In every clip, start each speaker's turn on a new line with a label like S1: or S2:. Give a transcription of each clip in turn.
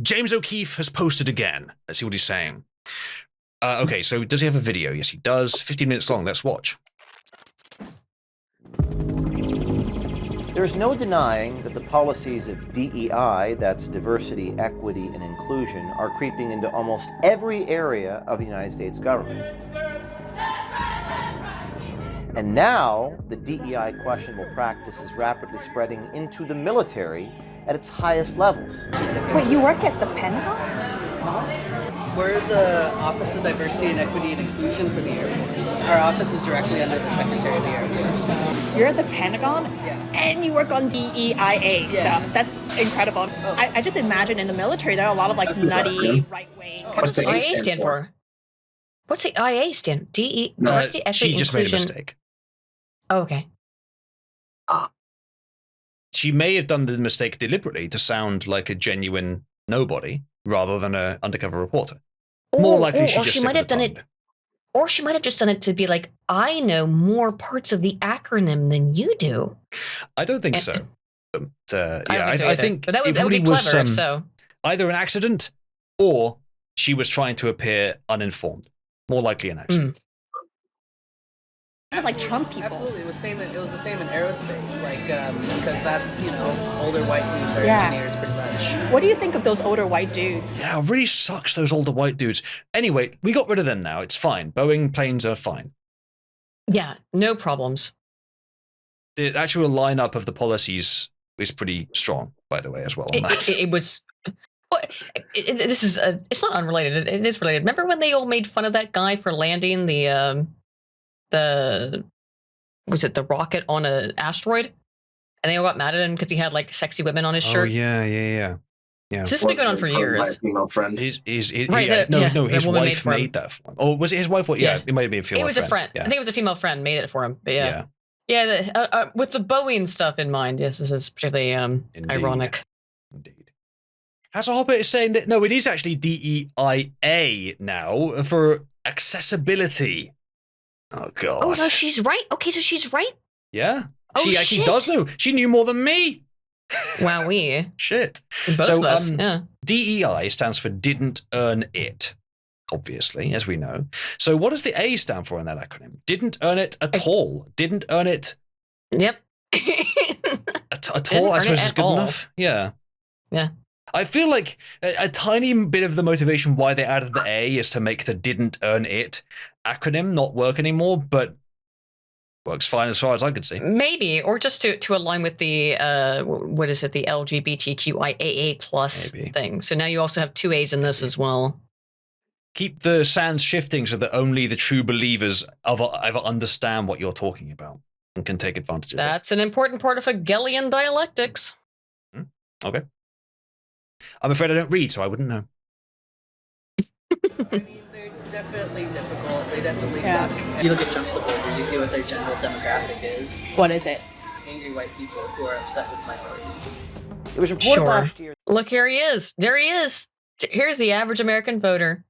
S1: James O'Keefe has posted again. Let's see what he's saying. Okay, so does he have a video? Yes, he does. 15 minutes long. Let's watch.
S2: There's no denying that the policies of DEI, that's diversity, equity, and inclusion, are creeping into almost every area of the United States government. And now, the DEI questionable practice is rapidly spreading into the military at its highest levels.
S3: Wait, you work at the Pentagon?
S4: We're the Office of Diversity and Equity and Inclusion for the Air Force. Our office is directly under the Secretary of the Air Force.
S3: You're at the Pentagon?
S4: Yeah.
S3: And you work on DEIA stuff. That's incredible.
S4: Oh.
S3: I just imagine in the military there are a lot of like nutty right-wing.
S5: What's the IA stand for? What's the IA stand? DE? Diversity, Equity,
S1: She just made a
S5: Inclusion.
S1: mistake.
S5: Oh, okay.
S1: She may have done the mistake deliberately to sound like a genuine nobody rather than an undercover reporter. More likely she might have done it.
S5: Or she might have just done it to be like, I know more parts of the acronym than you do.
S1: I don't think so.
S5: I think
S1: it
S5: that would
S1: probably
S5: be
S1: was
S5: clever if so.
S1: either an accident or she was trying to appear uninformed. More likely an accident.
S3: Like Trump people.
S4: Absolutely, it was the same in aerospace, like because that's older white dudes are engineers pretty much.
S3: What do you think of those older white dudes?
S1: Yeah, it really sucks, those older white dudes. Anyway, we got rid of them now. It's fine. Boeing planes are fine.
S5: Yeah, no problems.
S1: The actual lineup of the policies is pretty strong, by the way, as well. On that.
S5: It was. This is it's not unrelated. It is related. Remember when they all made fun of that guy for landing the rocket on an asteroid, and they all got mad at him because he had like sexy women on his shirt.
S1: Oh yeah.
S5: This has been going on for years.
S6: Female friend.
S1: His wife made that for him. Or was it his wife? Yeah, it might have been a female friend.
S5: It was a friend.
S1: Yeah.
S5: I think it was a female friend made it for him. But yeah. With the Boeing stuff in mind, yes, this is particularly ironic.
S1: Indeed. Hasselhoff is saying that no, it is actually DEIA now for accessibility. Oh god.
S5: Oh no, she's right. Okay, so she's right.
S1: Yeah.
S5: Oh,
S1: she actually
S5: shit.
S1: does know. She knew more than me.
S5: Wowee.
S1: Shit.
S5: Both of us. Yeah.
S1: DEI stands for didn't earn it, obviously, as we know. So what does the A stand for in that acronym? Didn't earn it at all. Didn't earn it.
S5: Yep.
S1: At all, I suppose is good enough. Yeah.
S5: Yeah.
S1: I feel like a tiny bit of the motivation why they added the A is to make the didn't earn it acronym not work anymore, but works fine as far as I could see.
S5: Maybe, or just to align with the what is it, the LGBTQIAA plus thing. So now you also have two A's in this as well.
S1: Keep the sands shifting so that only the true believers ever understand what you're talking about and can take advantage of it.
S5: That's an important part of Hegelian dialectics.
S1: Okay. I'm afraid I don't read, so I wouldn't know.
S4: I mean, they're definitely difficult. They definitely suck. If you look at Trump supporters, you see what their general demographic is.
S3: What is it?
S4: Angry white people who are upset with minorities.
S2: It was reported last year.
S5: Look, here he is. There he is. Here's the average American voter.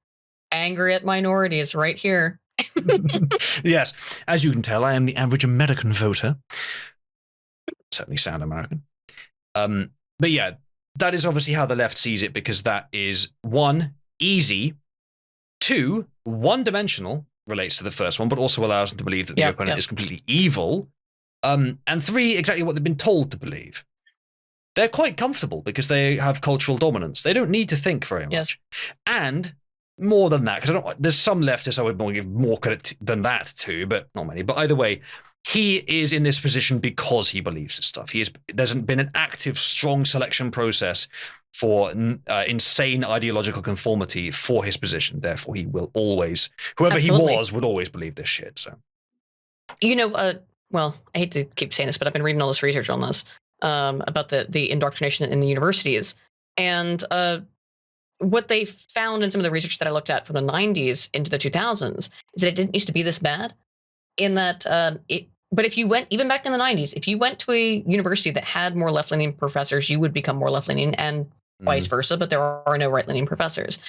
S5: Angry at minorities right here.
S1: Yes, as you can tell, I am the average American voter. Certainly sound American. But yeah, that is obviously how the left sees it, because that is 1, easy, 2, one-dimensional, relates to the first one, but also allows them to believe that the opponent is completely evil, and 3, exactly what they've been told to believe. They're quite comfortable because they have cultural dominance. They don't need to think very much.
S5: Yes.
S1: And more than that, because there's some leftists I would give more credit than that to, but not many. But either way, he is in this position because he believes this stuff. There's been an active, strong selection process for insane ideological conformity for his position. Therefore, he will always, whoever he was, would always believe this shit. So,
S5: well, I hate to keep saying this, but I've been reading all this research on this about the indoctrination in the universities, and what they found in some of the research that I looked at from the 90s into the 2000s is that it didn't used to be this bad. In that but if you went, even back in the 90s, if you went to a university that had more left-leaning professors, you would become more left-leaning, and vice versa, but there are no right-leaning professors.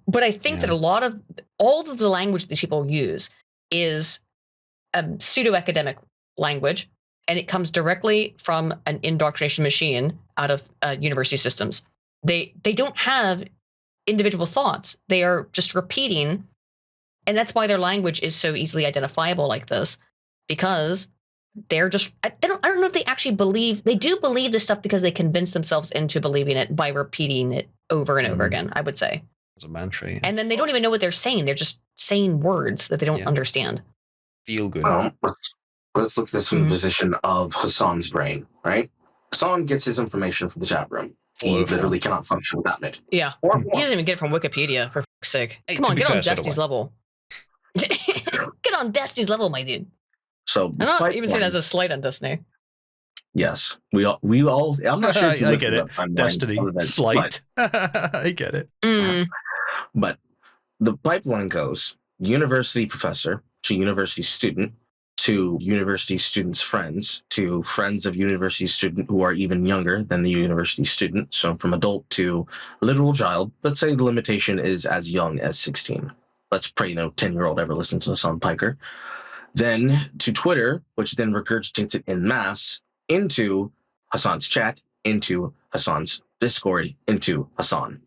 S5: But I think that all of the language these people use is a pseudo-academic language, and it comes directly from an indoctrination machine out of university systems. They don't have individual thoughts. They are just repeating, and that's why their language is so easily identifiable like this, because they're just I don't know if they actually believe. They do believe this stuff because they convince themselves into believing it by repeating it over and over again, I would say.
S1: It's a mantra. Yeah.
S5: And then they don't even know what they're saying. They're just saying words that they don't understand.
S1: Feel good.
S6: Let's look at this from the position of Hassan's brain, right? Hassan gets his information from the chat room. He literally cannot function without it.
S5: Yeah.
S6: Or
S5: He doesn't even get it from Wikipedia, for fuck's sake.
S1: Hey,
S5: Come on,
S1: to be
S5: get on
S1: fair, so do
S5: Destiny's
S1: I.
S5: level. Get on Destiny's level, my dude.
S6: So
S5: I'm not even saying that as a slight on Destiny.
S6: Yes, we all. I'm not sure. If you
S1: I
S6: looked
S1: get
S6: at
S1: it.
S6: the timeline
S1: Destiny.
S6: other than-
S1: Slight. I get it.
S6: But the pipeline goes university professor to university student to university student's friends to friends of university student who are even younger than the university student. So from adult to literal child. Let's say the limitation is as young as 16. Let's pray no 10-year-old ever listens to Hassan Piker. Then to Twitter, which then regurgitates it in mass into Hassan's chat, into Hassan's Discord, into Hassan.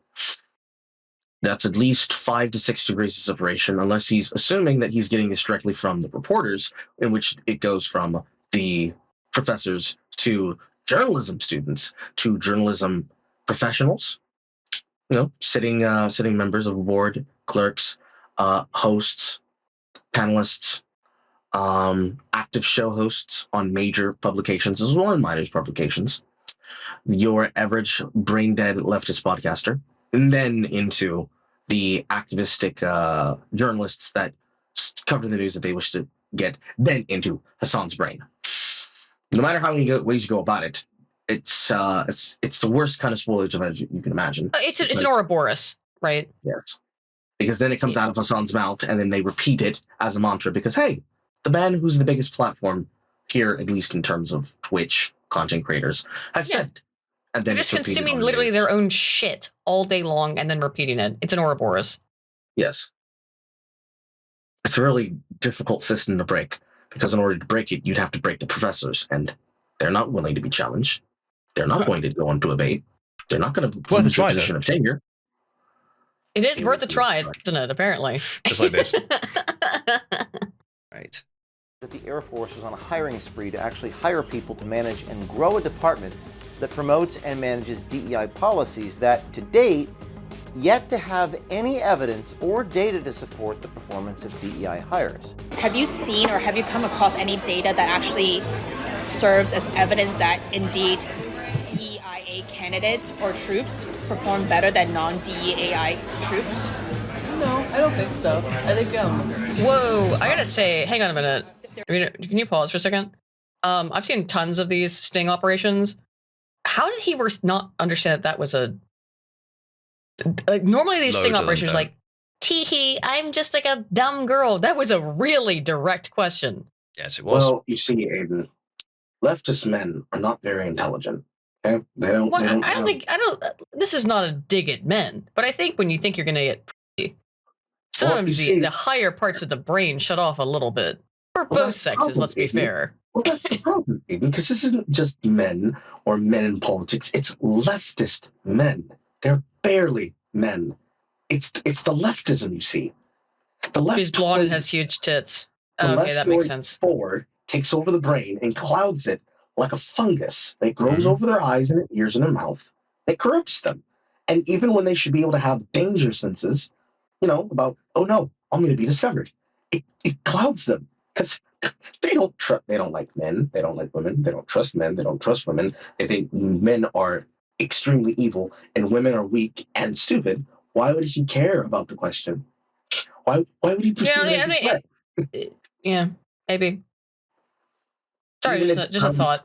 S6: That's at least 5 to 6 degrees of separation, unless he's assuming that he's getting this directly from the reporters, in which it goes from the professors to journalism students to journalism professionals, sitting members of a board, clerks, hosts, panelists, active show hosts on major publications as well as minor publications, your average brain dead leftist podcaster, and then into the activistic journalists that cover the news that they wish to get, then into Hassan's brain. No matter how many ways you go about it, it's the worst kind of spoilage of it you can imagine.
S5: It's an Ouroboros, right?
S6: Yes. Because then it comes out of Hassan's mouth, and then they repeat it as a mantra because, hey, the man who's the biggest platform here, at least in terms of Twitch content creators, has said. And then
S5: they're just consuming literally their own shit all day long and then repeating it. It's an Ouroboros.
S6: Yes. It's a really difficult system to break because in order to break it, you'd have to break the professors, and they're not willing to be challenged. They're not going to go into debate. They're not going to
S1: Worth a
S6: lose their
S1: try,
S6: position of tenure.
S5: It is worth a try, isn't it? Apparently.
S1: Just like this. Right.
S2: That the Air Force was on a hiring spree to actually hire people to manage and grow a department that promotes and manages DEI policies that, to date, yet to have any evidence or data to support the performance of DEI hires.
S3: Have you seen or have you come across any data that actually serves as evidence that indeed DEIA candidates or troops perform better than non-DEI troops?
S4: No, I don't think so. I think
S5: Whoa, I gotta say, hang on a minute. Can you pause for a second? I've seen tons of these sting operations. How did he not understand that was a normally these sting operations are like, tee-hee, I'm just like a dumb girl. That was a really direct question.
S1: Yes, it was.
S6: Well, you see, Aydin, leftist men are not very intelligent. Okay? They don't.
S5: Well,
S6: they don't
S5: I don't. This is not a dig at men, but I think when you think you're gonna get pretty, sometimes the higher parts of the brain shut off a little bit. For both sexes, let's be fair.
S6: Well, that's the problem, Aydin, because this isn't just men or men in politics. It's leftist men. They're barely men. It's the leftism, you see. The left.
S5: He's blonde and has huge tits.
S6: The
S5: Okay, that makes sense.
S6: Forward takes over the brain and clouds it like a fungus. It grows over their eyes and their ears and their mouth. It corrupts them. And even when they should be able to have danger senses, about, oh no, I'm going to be discovered. It clouds them because they don't like men. They don't like women. They don't trust men. They don't trust women. They think men are extremely evil and women are weak and stupid. Why would he care about the question? Why would he pursue it?
S5: Yeah, maybe. Sorry, just a thought.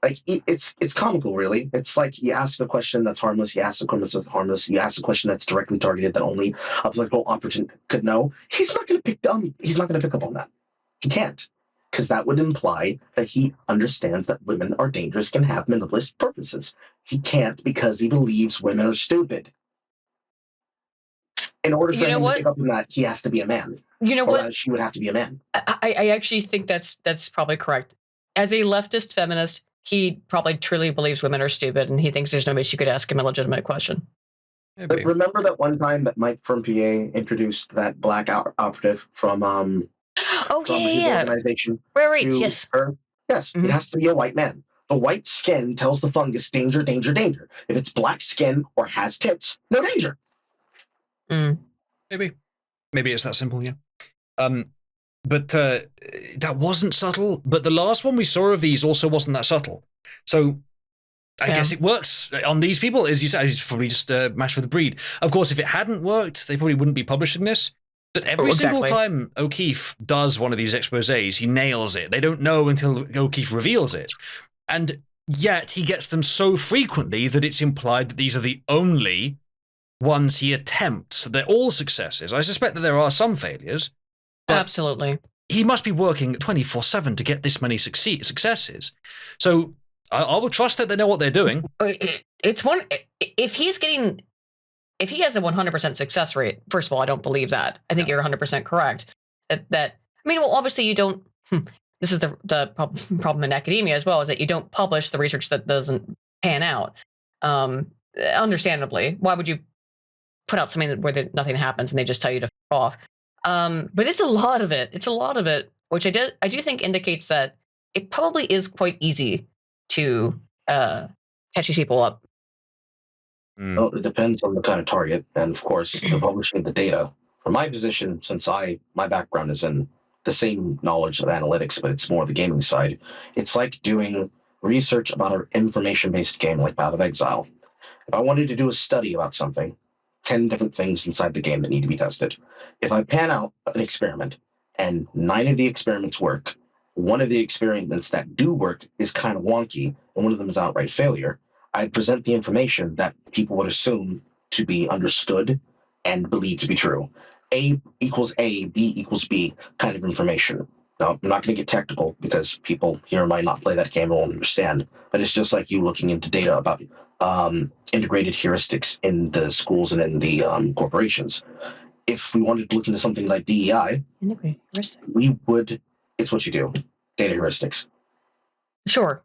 S6: Like it's comical, really. It's like you ask a question that's harmless, you ask a question that's harmless, you ask a question that's directly targeted that only a political opportunist could know. He's not going to pick up on that. He can't, because that would imply that he understands that women are dangerous, can have minimalist purposes. He can't because he believes women are stupid. In order for him to pick up on that, he has to be a man.
S5: You know what?
S6: She would have to be a man.
S5: I actually think that's probably correct. As a leftist feminist, he probably truly believes women are stupid, and he thinks there's no way she could ask him a legitimate question.
S6: But remember that one time that Mike from PA introduced that black operative from his organization
S5: Right,
S6: to
S5: yes.
S6: her? Yes,
S5: Mhm.
S6: It has to be a white man. The white skin tells the fungus danger, danger, danger. If it's black skin or has tits, no danger.
S1: Maybe it's that simple, yeah. But that wasn't subtle. But the last one we saw of these also wasn't that subtle. So I guess it works on these people. As you said, it's probably just matched with the breed. Of course, if it hadn't worked, they probably wouldn't be publishing this. But every single time O'Keefe does one of these exposés, he nails it. They don't know until O'Keefe reveals it. And yet he gets them so frequently that it's implied that these are the only ones he attempts. They're all successes. I suspect that there are some failures.
S5: Absolutely.
S1: He must be working 24/7 to get this many successes. So I will trust that they know what they're doing.
S5: It's one. If he has a 100% success rate, first of all, I don't believe that. I think you're 100% correct. That I mean, well, obviously you don't. This is the problem in academia as well, is that you don't publish the research that doesn't pan out. Understandably, why would you put out something where nothing happens and they just tell you to f off? But it's a lot of it. It's a lot of it, which I do think indicates that it probably is quite easy to catch these people up.
S6: Well, it depends on the kind of target, and of course, the publishing of the data. From my position, since my background is in the same knowledge of analytics, but it's more the gaming side, it's like doing research about an information-based game like Path of Exile. If I wanted to do a study about something, 10 different things inside the game that need to be tested. If I pan out an experiment and 9 of the experiments work, one of the experiments that do work is kind of wonky, and one of them is outright failure, I present the information that people would assume to be understood and believed to be true. A equals A, B equals B kind of information. Now, I'm not going to get technical because people here might not play that game and won't understand, but it's just like you looking into data about integrated heuristics in the schools and in the corporations. If we wanted to look into something like DEI, we would, it's what you do, data heuristics.
S5: Sure.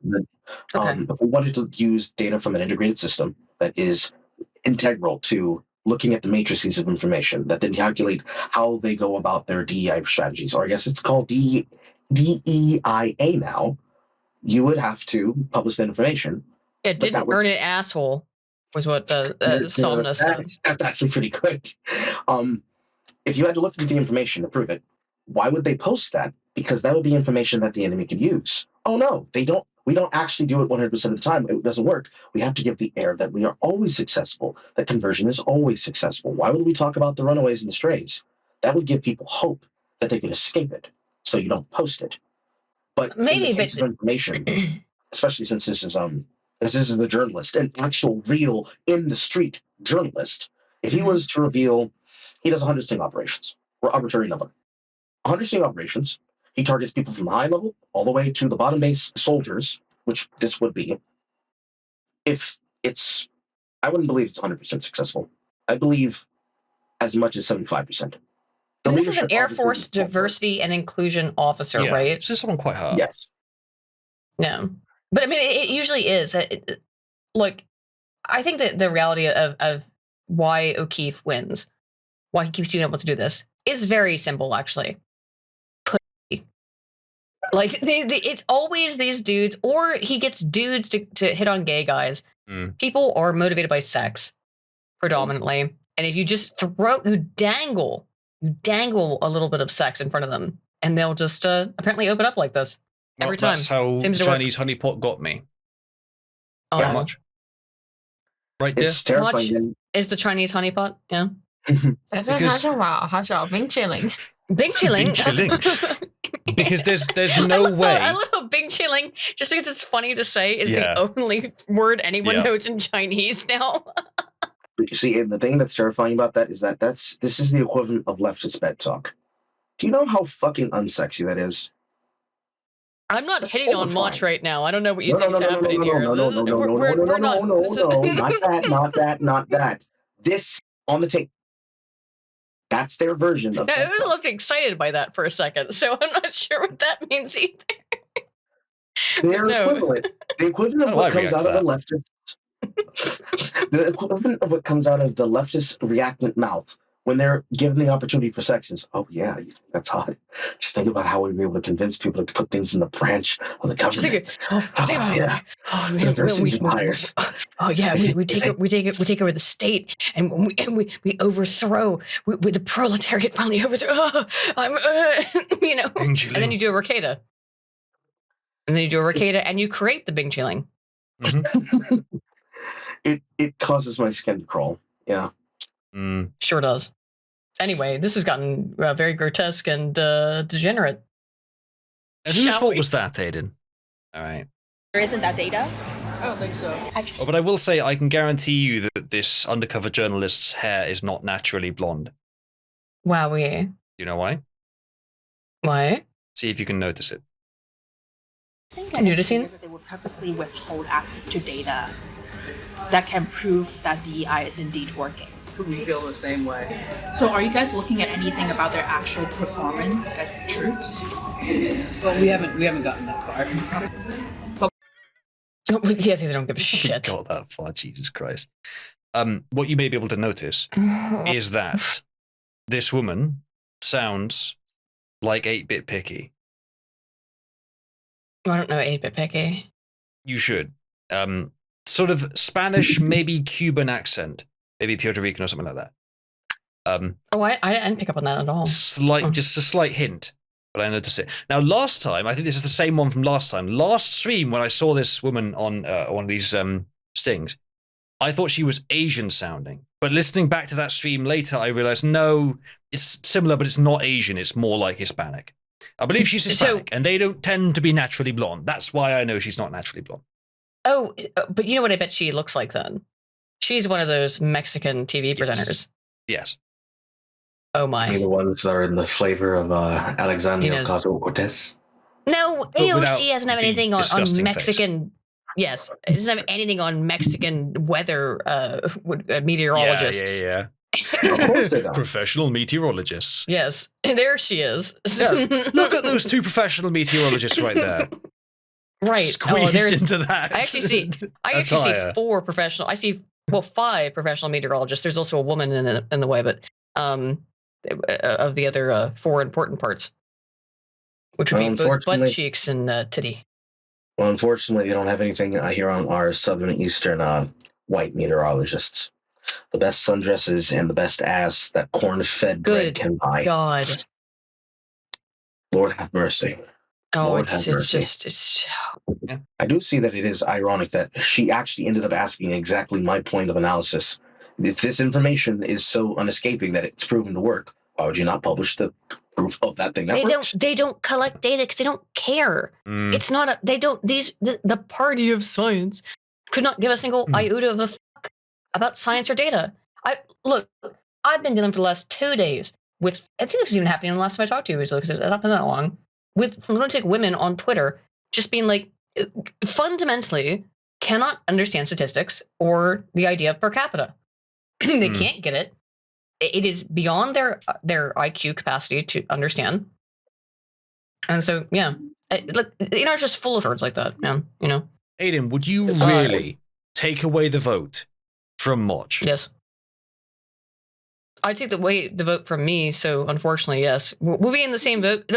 S6: If we wanted to use data from an integrated system that is integral to looking at the matrices of information that then calculate how they go about their DEI strategies, or I guess it's called DEIA now, you would have to publish that information.
S5: It didn't earn it, asshole, was what the Somnus said.
S6: That's actually pretty good. If you had to look into the information to prove it, why would they post that? Because that would be information that the enemy could use. Oh no, they don't. We don't actually do it 100% of the time. It doesn't work. We have to give the air that we are always successful, that conversion is always successful. Why would we talk about the runaways and the strays? That would give people hope that they could escape it, so you don't post it. But maybe in the case of information, especially since this is a journalist, an actual real in the street journalist. If he was to reveal, he does 100 sting operations, or arbitrary number. 100 sting operations. He targets people from the high level all the way to the bottom base soldiers, which this would be. If it's, I wouldn't believe it's 100% successful. I believe as much as 75%.
S5: This is an Air Force diversity and inclusion officer, right?
S1: It's just someone quite hard.
S6: Yes.
S5: No. But I mean, it usually is. Look, I think that the reality of why O'Keefe wins, why he keeps being able to do this, is very simple, actually. Like, it's always these dudes, or he gets dudes to hit on gay guys. People are motivated by sex, predominantly. And if you just dangle a little bit of sex in front of them, and they'll just apparently open up like this every time.
S1: That's how Chinese honeypot got me.
S5: Oh,
S1: yeah. Much. Right there.
S6: It's terrifying.
S5: Much is the Chinese honeypot, yeah. Bing chilling.
S1: Because there's no way.
S5: I love Bing chilling just because it's funny to say is the only word anyone knows in Chinese now.
S6: You see, and the thing that's terrifying about that is that this is the equivalent of leftist bed talk. Do you know how fucking unsexy that is?
S5: I'm not hitting on Motch right now. I don't know what you think is happening here.
S6: No, not that. This on the tape. That's their version of.
S5: I was looking excited by that for a second, so I'm not sure what that means either.
S6: They're
S5: No.
S6: equivalent. The equivalent
S1: How
S6: of
S1: do I
S6: what comes
S1: react
S6: out
S1: to
S6: of a leftist. The equivalent of what comes out of the leftist reactant mouth when they're given the opportunity for sex is, oh yeah, that's hot. Just think about how we were able to convince people to put things in the branch of the
S5: Just think,
S6: government.
S5: think about
S6: Yeah.
S5: it. Oh, man, we take over the state, and we overthrow. We the proletariat finally overthrow. Oh, you know,
S1: Bing
S5: and
S1: chilling.
S5: then you do a Ricada, and you create the Bing chilling.
S1: Mm-hmm.
S6: It causes my skin to crawl. Yeah.
S5: Sure does. Anyway, this has gotten very grotesque and degenerate.
S1: And whose
S5: Shall
S1: fault
S5: we?
S1: was that, Aydin? All right.
S3: There isn't that data.
S4: I don't think so.
S3: I just
S1: Oh, but I will say, I can guarantee you that this undercover journalist's hair is not naturally blonde.
S5: Wowie.
S1: Do you know why?
S5: Why?
S1: See if you can notice it.
S3: think that it's
S5: Noticing?
S3: weird that they would purposely withhold access to data that can prove that DEI is indeed working.
S4: We feel the same way.
S7: So are you guys looking at anything about their actual performance as troops?
S4: Well, we haven't gotten that far.
S5: Yeah, they don't give a shit.
S1: Got that far, Jesus Christ. What you may be able to notice is that this woman sounds like 8-Bit Picky.
S5: I don't know 8-Bit Picky.
S1: You should. Sort of Spanish, maybe Cuban accent. Maybe Puerto Rican or something like that.
S5: I didn't pick up on that at all.
S1: Just a slight hint, but I noticed it. Now, last time, I think this is the same one from last time. Last stream, when I saw this woman on one of these stings, I thought she was Asian sounding. But listening back to that stream later, I realized, no, it's similar, but it's not Asian. It's more like Hispanic. I believe she's Hispanic, and they don't tend to be naturally blonde. That's why I know she's not naturally blonde.
S5: Oh, but you know what I bet she looks like then? She's one of those Mexican TV presenters.
S1: Yes.
S5: Oh my.
S6: The ones that are in the flavor of Alexandria Ocasio-Cortez.
S5: No, AOC doesn't have anything on Mexican.
S1: Face.
S5: Yes, it doesn't have anything on Mexican weather meteorologists.
S1: Yeah.
S6: Of course they don't.
S1: Professional meteorologists.
S5: Yes, there she is.
S1: Yeah, look at those two professional meteorologists right there.
S5: Right.
S1: Squeezed into that.
S5: I actually see 4 professional. I see 5 professional meteorologists. There's also a woman in the way, but of the other 4 important parts, which would be both butt cheeks and titty.
S6: Well, unfortunately, they don't have anything here on our southern eastern white meteorologists. The best sundresses and the best ass that corn-fed bread can buy.
S5: God.
S6: Lord have mercy.
S5: Oh,
S6: Lord
S5: it's
S6: I do see that it is ironic that she actually ended up asking exactly my point of analysis. If this information is so unescaping that it's proven to work, why would you not publish the proof of that thing that works?
S5: They don't collect data because they don't care. It's not the party of science could not give a single iota of a fuck about science or data. I've been dealing for the last 2 days with, I think this is even happening in the last time I talked to you recently because it's not been that long, with lunatic women on Twitter just being like, fundamentally cannot understand statistics or the idea of per capita. They can't get it. It is beyond their IQ capacity to understand. And so, yeah, look, the internet's just full of words like that, man. You know.
S1: Aydin, would you really take away the vote from Motch?
S5: Yes. I'd take the vote from me. So unfortunately, yes, we'll be in the same vote,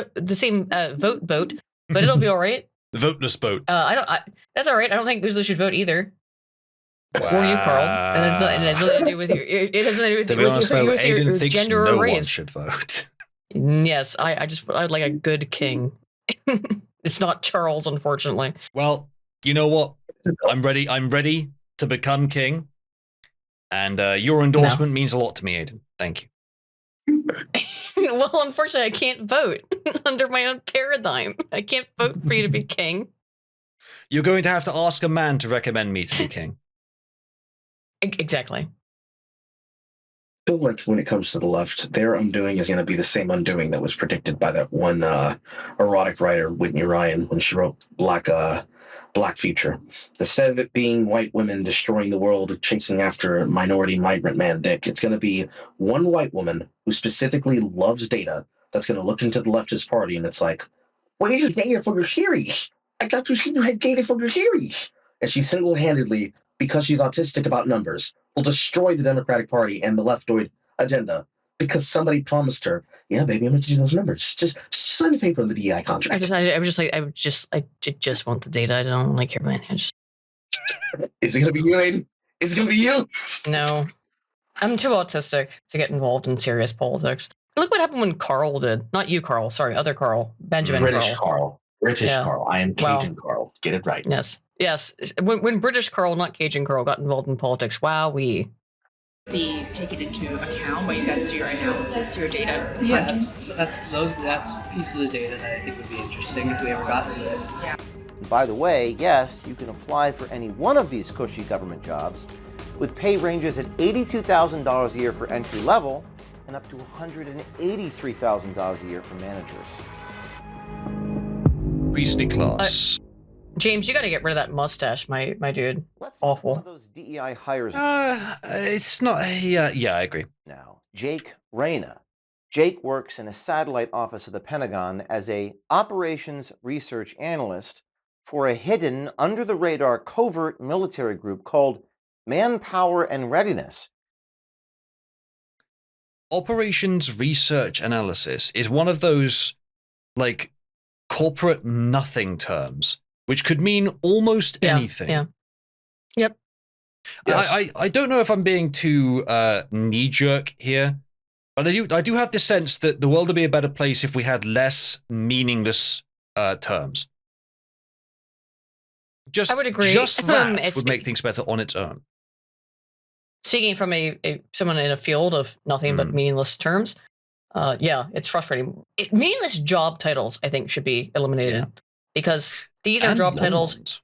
S5: boat, but it'll be all right.
S1: The voteless boat.
S5: That's all right. I don't think Uzalu should vote either.
S1: Wow.
S5: Or you, Carl. And it has nothing to do with your. It has nothing to do with your gender or race.
S1: No one should vote.
S5: Yes, I'd like a good king. It's not Charles, unfortunately.
S1: Well, you know what? I'm ready to become king, and your endorsement means a lot to me, Aydin. Thank you.
S5: Well, unfortunately, I can't vote under my own paradigm. I can't vote for you to be king.
S1: You're going to have to ask a man to recommend me to be king.
S5: Exactly.
S6: I feel like when it comes to the left, their undoing is going to be the same undoing that was predicted by that one erotic writer, Whitney Ryan, when she wrote Black Future. Instead of it being white women destroying the world, chasing after a minority migrant man dick, it's going to be one white woman who specifically loves data that's going to look into the leftist party and it's like, where's your data for your series? I thought you had data from your series. And she single-handedly, because she's autistic about numbers, will destroy the Democratic Party and the leftoid agenda because somebody promised her, yeah, baby, I'm going to give you those numbers. Just sign the paper on the DEI contract.
S5: I just want the data. I don't like your manage.
S6: Is it going to be you, Aydin? Is it going to be you?
S5: No, I'm too autistic to get involved in serious politics. Look what happened when Carl did. Not you, Carl. Sorry, other Carl. Benjamin
S6: British
S5: Carl.
S6: Carl. British Carl. I am Cajun Carl. Get it right.
S5: Yes. When British Carl, not Cajun Carl, got involved in politics, we
S7: Take it into account when you guys do your analysis, your data.
S4: Yeah, that's pieces of data that I think would be interesting if we ever got to it.
S7: Yeah.
S2: By the way, yes, you can apply for any one of these cushy government jobs with pay ranges at $82,000 a year for entry level and up to $183,000 a year for managers.
S1: Priestly class.
S5: James, you got to get rid of that mustache, my dude.
S2: Let's
S5: Awful.
S2: one of those DEI hires.
S1: It's not. Yeah, I agree.
S2: Now, Jake Reyna. Jake works in a satellite office of the Pentagon as a operations research analyst for a hidden, under-the-radar covert military group called Manpower and Readiness.
S1: Operations research analysis is one of those, like, corporate nothing terms, which could mean almost anything.
S5: Yeah. Yep.
S1: Yes. I don't know if I'm being too knee-jerk here, but I do have the sense that the world would be a better place if we had less meaningless terms.
S5: I would agree.
S1: Just that would make things better on its own.
S5: Speaking from someone in a field of nothing but meaningless terms, it's frustrating. Meaningless job titles, I think, should be eliminated because these are job titles.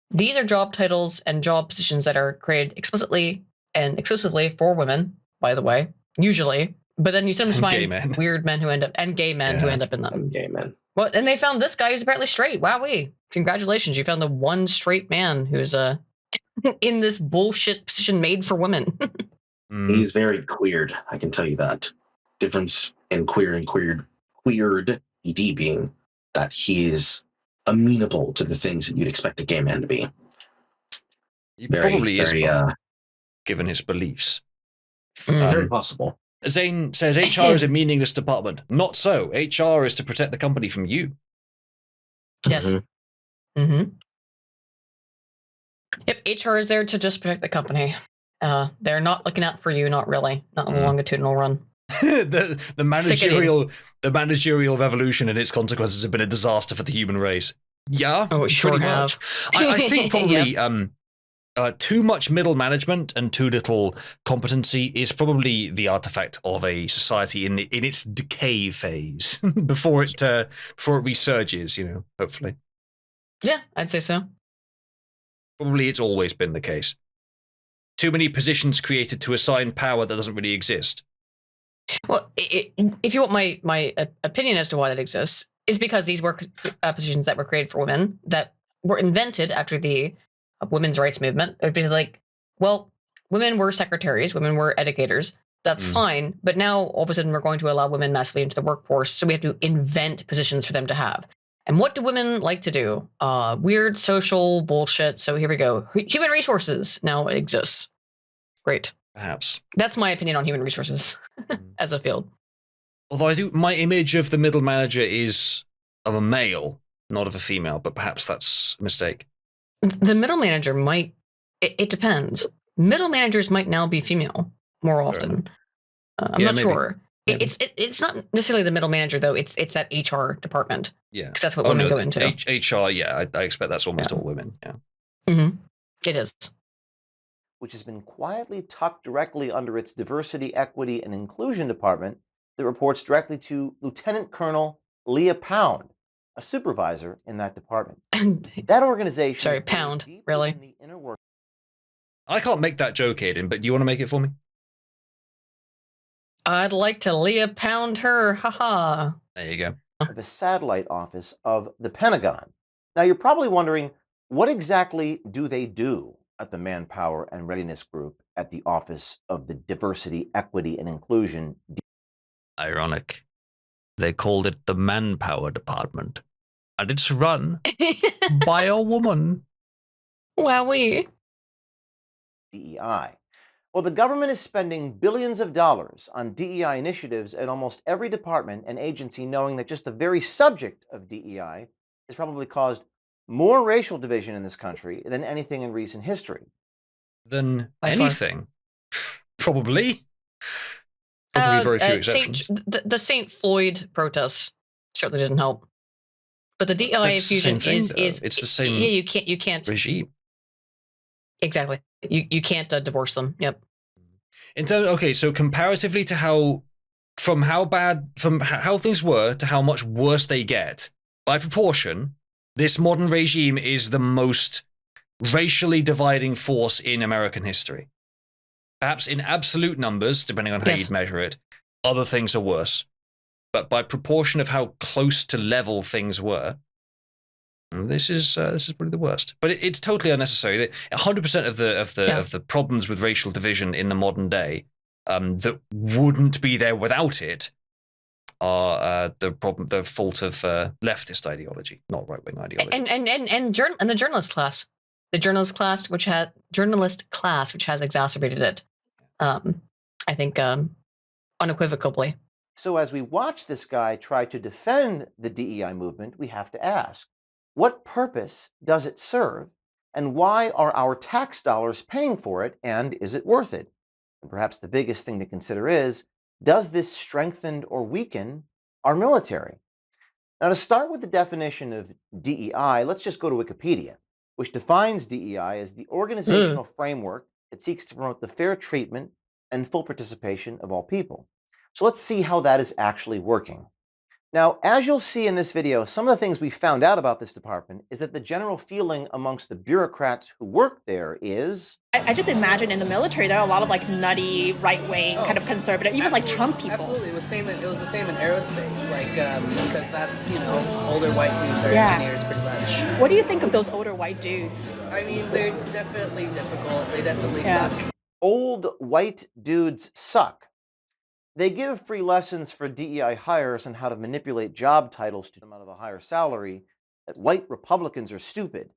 S5: These are job titles and job positions that are created explicitly and exclusively for women, by the way, usually. But then you sometimes find weird men who end up, and gay men who end up in them.
S6: And gay men.
S5: Well, and they found this guy who's apparently straight. Wowee. Congratulations. You found the one straight man who's in this bullshit position made for women.
S6: He's very queered, I can tell you that. Difference in queer and queered ED being that he is amenable to the things that you'd expect a gay man to be.
S1: He probably is, given his beliefs.
S6: Very possible.
S1: Zane says HR is a meaningless department. Not so. HR is to protect the company from you.
S5: Yes. Yep, HR is there to just protect the company. They're not looking out for you, not really. Not in the longitudinal run.
S1: the managerial revolution and its consequences have been a disaster for the human race. Yeah,
S5: it sure have.
S1: I think probably too much middle management and too little competency is probably the artifact of a society in its decay phase before it resurges. Hopefully.
S5: Yeah, I'd say so.
S1: Probably it's always been the case. Too many positions created to assign power that doesn't really exist.
S5: Well, if you want my opinion as to why that exists, is because these were positions that were created for women that were invented after the women's rights movement. It would be like, well, women were secretaries, women were educators. That's fine. But now all of a sudden we're going to allow women massively into the workforce. So we have to invent positions for them to have. And what do women like to do? Weird social bullshit. So here we go. Human resources now exists. Great.
S1: Perhaps.
S5: That's my opinion on human resources as a field.
S1: Although my image of the middle manager is of a male, not of a female, but perhaps that's a mistake.
S5: The middle manager might, it depends. Middle managers might now be female more often. I'm not sure. It's not necessarily the middle manager though. It's that HR department.
S1: Yeah,
S5: because that's what women go into.
S1: HR. Yeah, I expect that's almost all women. Yeah.
S5: It is.
S2: Which has been quietly tucked directly under its diversity, equity, and inclusion department that reports directly to Lieutenant Colonel Leah Pound, a supervisor in that department. That organization.
S5: Sorry, Pound. Really?
S2: In the inner work.
S1: I can't make that joke, Aydin, but do you want to make it for me?
S5: I'd like to Leah Pound her. Haha.
S1: There you go.
S2: The satellite office of the Pentagon. Now you're probably wondering, what exactly do they do at the Manpower and Readiness Group at the Office of the Diversity, Equity, and Inclusion?
S1: Ironic. They called it the Manpower Department. and it's run by a woman.
S5: Wowee.
S2: DEI. Well, the government is spending billions of dollars on DEI initiatives at almost every department and agency, knowing that just the very subject of DEI has probably caused more racial division in this country than anything in recent history.
S1: Than
S5: By far.
S1: anything. Probably. Probably very few exceptions.
S5: The St. Floyd protests certainly didn't help. But the DEI
S1: That's the
S5: infusion
S1: same thing,
S5: is
S1: it's the same
S5: yeah, you can't
S1: regime.
S5: exactly. You can't divorce them. Yep.
S1: In terms, okay, so comparatively to how things were to how much worse they get, by proportion, this modern regime is the most racially dividing force in American history. Perhaps in absolute numbers, depending on how you'd measure it, other things are worse. But by proportion of how close to level things were, this is probably the worst. But it's totally unnecessary. That 100% of the problems with racial division in the modern day that wouldn't be there without it are the fault of leftist ideology, not right wing ideology.
S5: And the journalist class, which has exacerbated it. I think unequivocally.
S2: So as we watch this guy try to defend the DEI movement, we have to ask, what purpose does it serve? And why are our tax dollars paying for it? And is it worth it? And perhaps the biggest thing to consider is, does this strengthen or weaken our military? Now, to start with the definition of DEI, let's just go to Wikipedia, which defines DEI as the organizational framework that seeks to promote the fair treatment and full participation of all people. So let's see how that is actually working. Now, as you'll see in this video, some of the things we found out about this department is that the general feeling amongst the bureaucrats who work there is...
S3: I just imagine in the military there are a lot of like nutty, right-wing, kind of conservative, even like Trump people.
S4: Absolutely, it was the same in aerospace, like because that's older white dudes are engineers pretty much.
S3: What do you think of those older white dudes?
S4: I mean, they're definitely difficult. They definitely suck.
S2: Old white dudes suck. They give free lessons for DEI hires on how to manipulate job titles to them out of a higher salary, that white Republicans are stupid.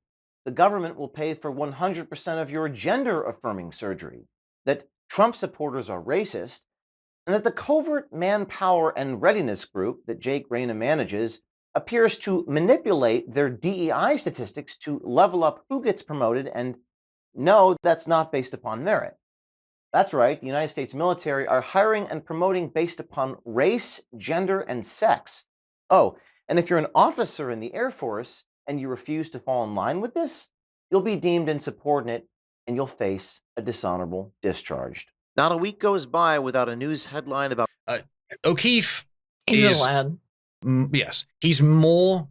S2: The government will pay for 100% of your gender-affirming surgery, that Trump supporters are racist, and that the covert manpower and readiness group that Jake Rayna manages appears to manipulate their DEI statistics to level up who gets promoted, and no, that's not based upon merit. That's right, the United States military are hiring and promoting based upon race, gender, and sex. Oh, and if you're an officer in the Air Force and you refuse to fall in line with this, you'll be deemed insubordinate and you'll face a dishonorable discharge. Not a week goes by without a news headline about...
S1: O'Keefe
S5: He's
S1: is...
S5: a lad.
S1: Yes, he's more...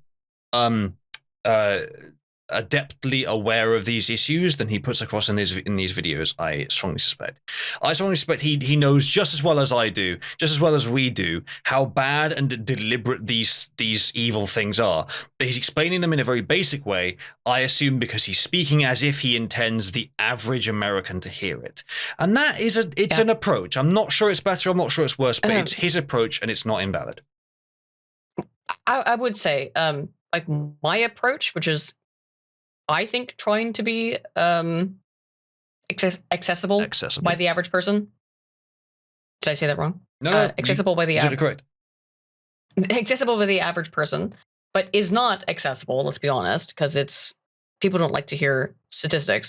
S1: adeptly aware of these issues than he puts across in these videos, I strongly suspect. I strongly suspect he knows just as well as I do, just as well as we do, how bad and deliberate these evil things are. But he's explaining them in a very basic way, I assume because he's speaking as if he intends the average American to hear it. And that is an approach. I'm not sure it's better, I'm not sure it's worse, but it's his approach and it's not invalid.
S5: I would say, like my approach, which is I think trying to be accessible by the average person. Did I say that wrong?
S1: No,
S5: accessible by the
S1: average. Correct.
S5: Accessible by the average person, but is not accessible. Let's be honest, because people don't like to hear statistics.